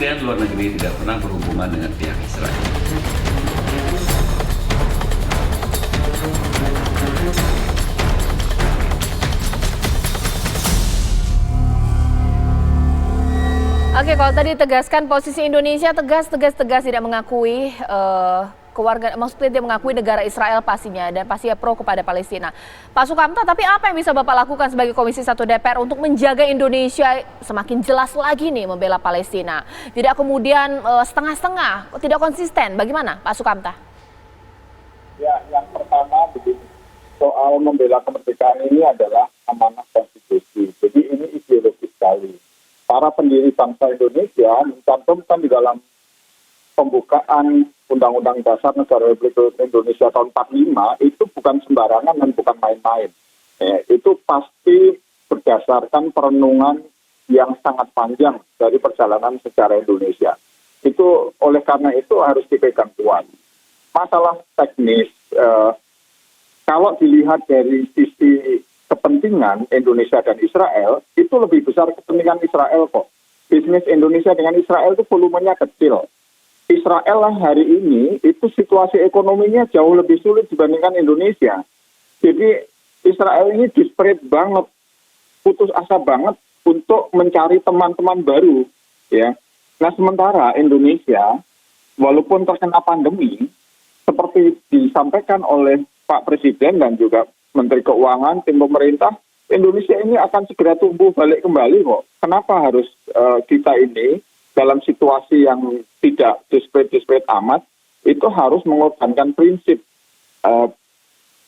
Kementerian Luar Negeri tidak pernah berhubungan dengan pihak Israel. Oke, kalau tadi tegaskan posisi Indonesia tegas tidak mengakui maksudnya dia mengakui negara Israel pastinya dan pasti pro kepada Palestina. Pak Sukamta, tapi apa yang bisa Bapak lakukan sebagai Komisi 1 DPR untuk menjaga Indonesia semakin jelas lagi nih membela Palestina? Tidak kemudian setengah-setengah, tidak konsisten. Bagaimana Pak Sukamta? Ya, yang pertama begini, soal membela kemerdekaan ini adalah amanah konstitusi. Jadi ini ideologis sekali. Para pendiri bangsa Indonesia mencantumkan di dalam pembukaan Undang-Undang Dasar Negara Republik Indonesia tahun 45 itu bukan sembarangan dan bukan main-main. Itu pasti berdasarkan perenungan yang sangat panjang dari perjalanan sejarah Indonesia. Itu oleh karena itu harus dipegang kuat. Masalah teknis, kalau dilihat dari sisi kepentingan Indonesia dan Israel, itu lebih besar kepentingan Israel kok. Bisnis Indonesia dengan Israel itu volumenya kecil. Israel lah hari ini itu situasi ekonominya jauh lebih sulit dibandingkan Indonesia. Jadi Israel ini desperate banget, putus asa banget untuk mencari teman-teman baru, ya. Nah sementara Indonesia, walaupun terkena pandemi, seperti disampaikan oleh Pak Presiden dan juga Menteri Keuangan, tim pemerintah, Indonesia ini akan segera tumbuh balik kembali kok. Kenapa harus kita ini dalam situasi yang tidak desperate amat, itu harus mengorbankan prinsip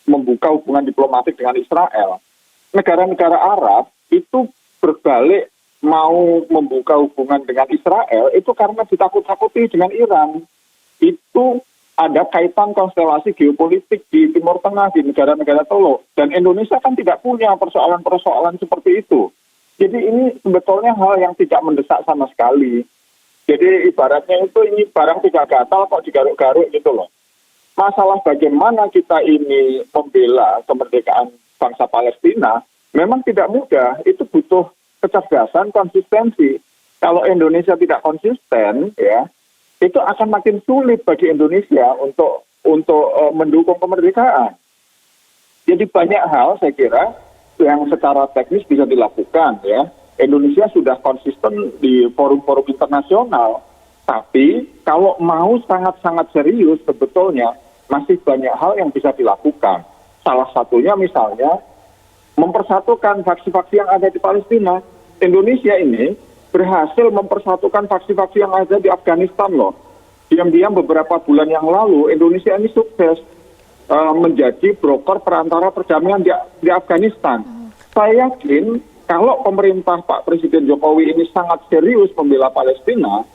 membuka hubungan diplomatik dengan Israel. Negara-negara Arab itu berbalik mau membuka hubungan dengan Israel itu karena ditakut-takuti dengan Iran. Itu ada kaitan konstelasi geopolitik di Timur Tengah, di negara-negara Teluk. Dan Indonesia kan tidak punya persoalan-persoalan seperti itu. Jadi ini sebetulnya hal yang tidak mendesak sama sekali. Jadi ibaratnya itu ini barang tidak gatal kok digaruk-garuk gitu loh. Masalah bagaimana kita ini membela kemerdekaan bangsa Palestina memang tidak mudah. Itu butuh kecerdasan, konsistensi. Kalau Indonesia tidak konsisten, ya, itu akan makin sulit bagi Indonesia untuk mendukung kemerdekaan. Jadi banyak hal saya kira yang secara teknis bisa dilakukan, ya. Indonesia sudah konsisten di forum-forum internasional, tapi kalau mau sangat-sangat serius sebetulnya masih banyak hal yang bisa dilakukan. Salah satunya misalnya mempersatukan faksi-faksi yang ada di Palestina. Indonesia ini berhasil mempersatukan faksi-faksi yang ada di Afghanistan loh. Diam-diam beberapa bulan yang lalu Indonesia ini sukses menjadi broker perantara perdamaian di Afghanistan. Saya yakin kalau pemerintah Pak Presiden Jokowi ini sangat serius membela Palestina,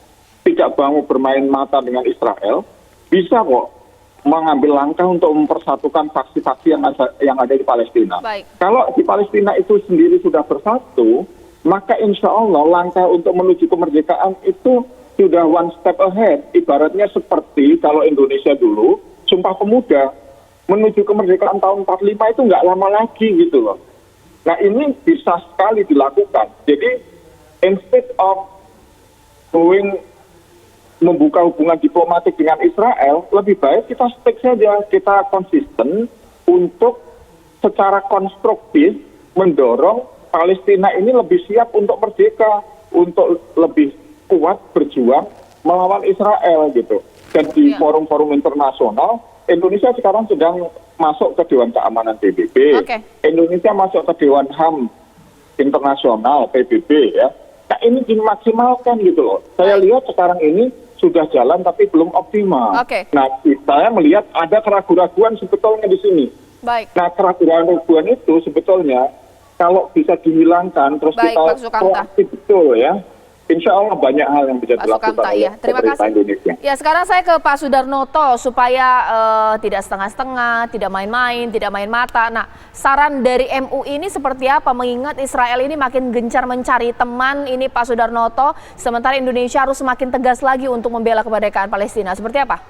tidak mau bermain mata dengan Israel, bisa kok mengambil langkah untuk mempersatukan faksi-faksi yang ada di Palestina. Baik. Kalau di Palestina itu sendiri sudah bersatu, maka insya Allah langkah untuk menuju kemerdekaan itu sudah one step ahead. Ibaratnya seperti kalau Indonesia dulu, Sumpah Pemuda, menuju kemerdekaan tahun 45 itu nggak lama lagi gitu loh. Nah ini bisa sekali dilakukan. Jadi instead of membuka hubungan diplomatik dengan Israel, lebih baik kita stick saja, kita konsisten untuk secara konstruktif mendorong Palestina ini lebih siap untuk merdeka, untuk lebih kuat berjuang melawan Israel gitu. Dan di forum-forum internasional, Indonesia sekarang sedang masuk ke Dewan Keamanan PBB. Indonesia masuk ke Dewan HAM Internasional PBB ya. Nah ini dimaksimalkan gitu loh. Saya lihat sekarang ini sudah jalan tapi belum optimal. Nah saya melihat ada keraguan-keraguan sebetulnya di sini. Nah keraguan-keraguan itu sebetulnya kalau bisa dihilangkan terus kita proaktif betul ya. Insya Allah banyak hal yang bisa dilakukan oleh pemerintah Indonesia. Ya, sekarang saya ke Pak Sudarnoto supaya tidak setengah-setengah, tidak main-main, tidak main mata. Nah, saran dari MUI ini seperti apa? Mengingat Israel ini makin gencar mencari teman, ini Pak Sudarnoto, sementara Indonesia harus semakin tegas lagi untuk membela kemerdekaan Palestina. Seperti apa?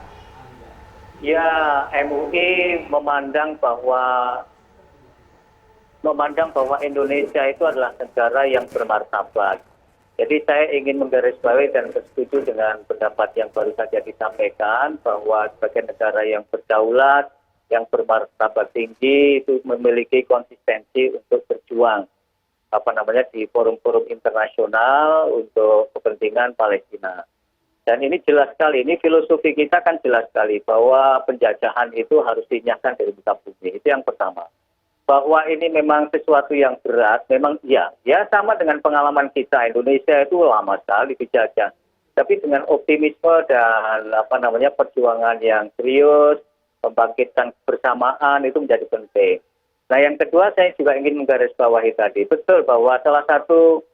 Ya, MUI memandang bahwa Indonesia itu adalah negara yang bermartabat. Jadi saya ingin menggarisbawahi dan setuju dengan pendapat yang baru saja disampaikan bahwa sebagai negara yang berdaulat, yang bermartabat tinggi itu memiliki konsistensi untuk berjuang di forum-forum internasional untuk kepentingan Palestina. Dan ini jelas sekali, ini filosofi kita kan jelas sekali bahwa penjajahan itu harus dinyahkan dari muka bumi. Itu yang pertama. Bahwa ini memang sesuatu yang berat, memang ya sama dengan pengalaman kita, Indonesia itu lama sekali dijajah. Tapi dengan optimisme dan perjuangan yang serius, membangkitkan kebersamaan itu menjadi penting. Nah yang kedua saya juga ingin menggarisbawahi tadi, betul bahwa salah satu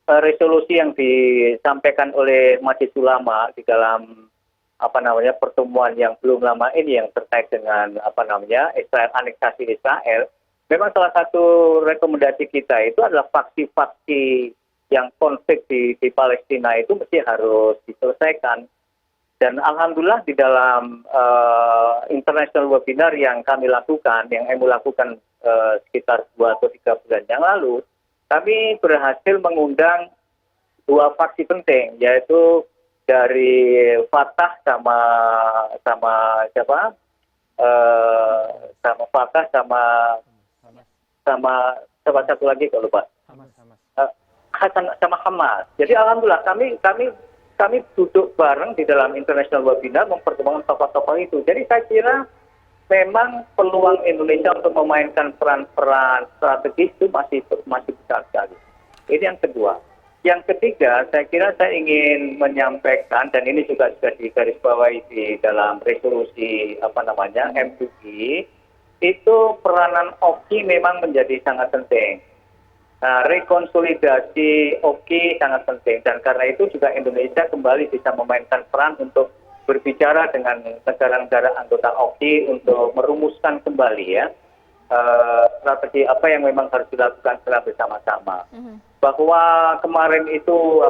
resolusi yang disampaikan oleh Majelis Ulama di dalam pertemuan yang belum lama ini yang terkait dengan Israel, aneksasi Israel. Memang salah satu rekomendasi kita itu adalah faksi-faksi yang konflik di Palestina itu mesti harus diselesaikan. Dan alhamdulillah di dalam international webinar yang kami lakukan, yang EMU lakukan sekitar 2 atau 3 bulan yang lalu, kami berhasil mengundang 2 faksi penting, yaitu dari Fatah sama Fatah sama satu lagi kalau lupa. Sama Hamas. Jadi alhamdulillah kami duduk bareng di dalam international webinar mempertemukan tokoh-tokoh itu. Jadi saya kira memang peluang Indonesia untuk memainkan peran-peran strategis itu masih besar sekali. Ini yang kedua. Yang ketiga, saya kira saya ingin menyampaikan dan ini juga sudah digarisbawahi di dalam resolusi M2I, itu peranan OKI memang menjadi sangat penting. Nah, rekonsolidasi OKI sangat penting dan karena itu juga Indonesia kembali bisa memainkan peran untuk berbicara dengan negara-negara anggota OKI untuk merumuskan kembali strategi apa yang memang harus dilakukan secara bersama-sama. Bahwa kemarin itu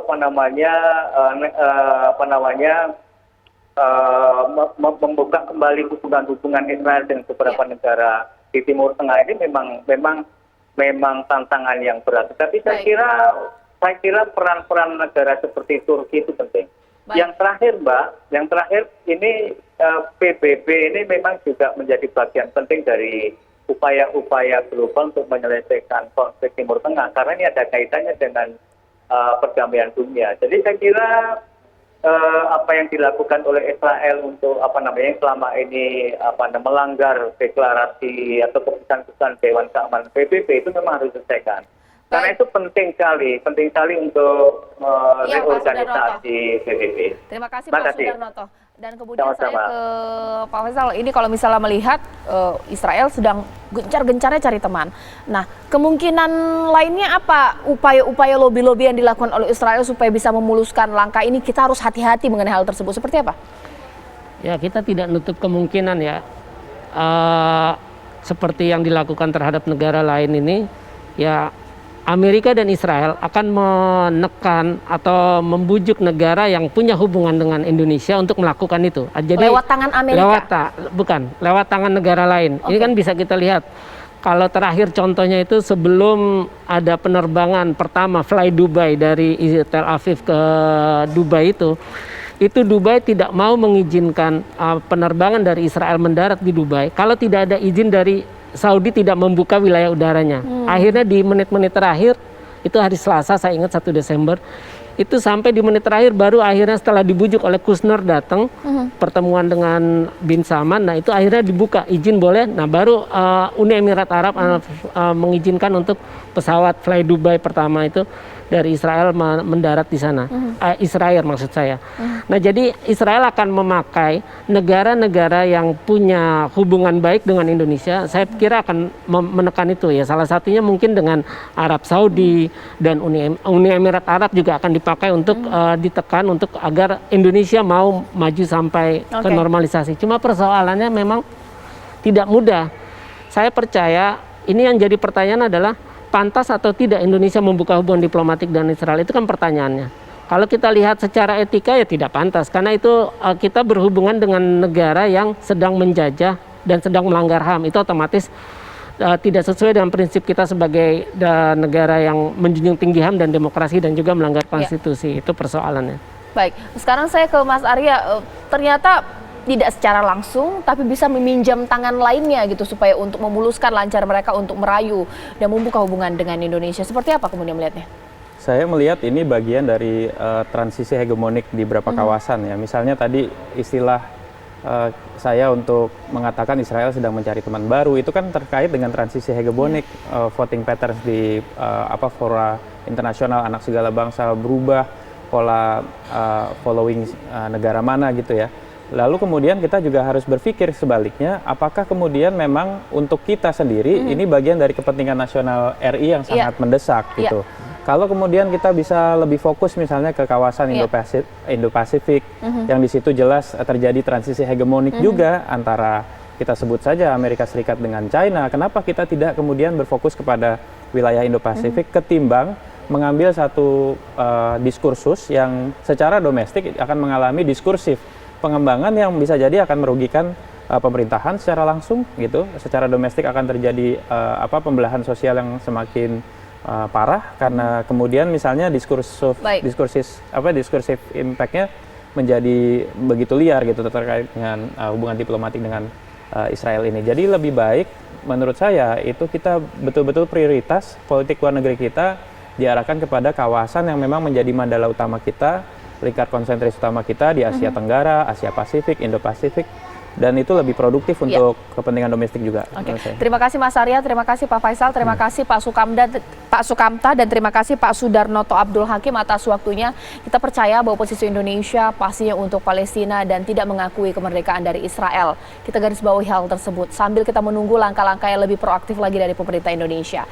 membuka kembali hubungan Israel dengan beberapa negara di Timur Tengah ini memang tantangan yang berat. Tapi saya kira peran-peran negara seperti Turki itu penting. Yang terakhir Mbak, ini PBB ini memang juga menjadi bagian penting dari upaya-upaya global untuk menyelesaikan konflik Timur Tengah karena ini ada kaitannya dengan perdamaian dunia. Jadi saya kira apa yang dilakukan oleh Israel untuk selama ini melanggar deklarasi atau keputusan Dewan Keamanan PBB itu memang harus diselesaikan. Karena itu penting sekali untuk reorganisasi PBB. Terima kasih Pak Sudarnoto. Dan kemudian Sama-sama. saya ke Pak Faisal, ini kalau misalnya melihat Israel sedang gencar-gencarnya cari teman. Nah, kemungkinan lainnya apa upaya-upaya lobby-lobby yang dilakukan oleh Israel supaya bisa memuluskan langkah ini? Kita harus hati-hati mengenai hal tersebut. Seperti apa? Ya, kita tidak nutup kemungkinan ya. Seperti yang dilakukan terhadap negara lain ini, ya Amerika dan Israel akan menekan atau membujuk negara yang punya hubungan dengan Indonesia untuk melakukan itu. Jadi lewat tangan Amerika? Lewat tangan negara lain. Ini kan bisa kita lihat. Kalau terakhir contohnya itu sebelum ada penerbangan pertama Fly Dubai dari Tel Aviv ke Dubai itu Dubai tidak mau mengizinkan penerbangan dari Israel mendarat di Dubai kalau tidak ada izin dari Saudi, tidak membuka wilayah udaranya. Akhirnya di menit-menit terakhir, itu hari Selasa saya ingat 1 Desember, itu sampai di menit terakhir baru akhirnya setelah dibujuk oleh Kushner datang, pertemuan dengan Bin Salman, nah itu akhirnya dibuka, izin boleh, nah baru Uni Emirat Arab mengizinkan untuk pesawat Fly Dubai pertama itu dari Israel mendarat di sana. Israel maksud saya. Nah jadi Israel akan memakai negara-negara yang punya hubungan baik dengan Indonesia, saya kira akan menekan itu ya. Salah satunya mungkin dengan Arab Saudi dan Uni Emirat Arab juga akan dipakai untuk ditekan untuk agar Indonesia mau maju sampai ke normalisasi. Cuma persoalannya memang tidak mudah. Saya percaya ini yang jadi pertanyaan adalah pantas atau tidak Indonesia membuka hubungan diplomatik dengan Israel, itu kan pertanyaannya. Kalau kita lihat secara etika ya tidak pantas, karena itu kita berhubungan dengan negara yang sedang menjajah dan sedang melanggar HAM, itu otomatis tidak sesuai dengan prinsip kita sebagai negara yang menjunjung tinggi HAM dan demokrasi dan juga melanggar konstitusi. Itu persoalannya. Baik, sekarang saya ke Mas Arya. Ternyata tidak secara langsung, tapi bisa meminjam tangan lainnya gitu supaya untuk memuluskan lancar mereka untuk merayu dan membuka hubungan dengan Indonesia. Seperti apa kemudian melihatnya? Saya melihat ini bagian dari transisi hegemonik di beberapa kawasan ya. Misalnya tadi istilah saya untuk mengatakan Israel sedang mencari teman baru itu kan terkait dengan transisi hegemonik, voting patterns di fora internasional, anak segala bangsa berubah pola following negara mana gitu ya. Lalu kemudian kita juga harus berpikir sebaliknya, apakah kemudian memang untuk kita sendiri ini bagian dari kepentingan nasional RI yang sangat mendesak gitu. Kalau kemudian kita bisa lebih fokus misalnya ke kawasan Indo-Pasifik, yang di situ jelas terjadi transisi hegemonik juga antara kita sebut saja Amerika Serikat dengan China. Kenapa kita tidak kemudian berfokus kepada wilayah Indo-Pasifik ketimbang mengambil satu diskursus yang secara domestik akan mengalami diskursif pengembangan yang bisa jadi akan merugikan pemerintahan secara langsung gitu. Secara domestik akan terjadi pembelahan sosial yang semakin parah karena kemudian misalnya diskursif impact-nya menjadi begitu liar gitu terkait dengan hubungan diplomatik dengan Israel ini. Jadi lebih baik menurut saya itu kita betul-betul prioritas politik luar negeri kita diarahkan kepada kawasan yang memang menjadi mandala utama kita, lingkar konsentris utama kita di Asia Tenggara, Asia Pasifik, Indo-Pasifik, dan itu lebih produktif untuk kepentingan domestik juga. Terima kasih Mas Arya, terima kasih Pak Faisal, terima kasih Pak Sukamta, dan terima kasih Pak Sudarnoto Abdul Hakim atas waktunya. Kita percaya bahwa posisi Indonesia pastinya untuk Palestina dan tidak mengakui kemerdekaan dari Israel. Kita garis bawahi hal tersebut sambil kita menunggu langkah-langkah yang lebih proaktif lagi dari pemerintah Indonesia.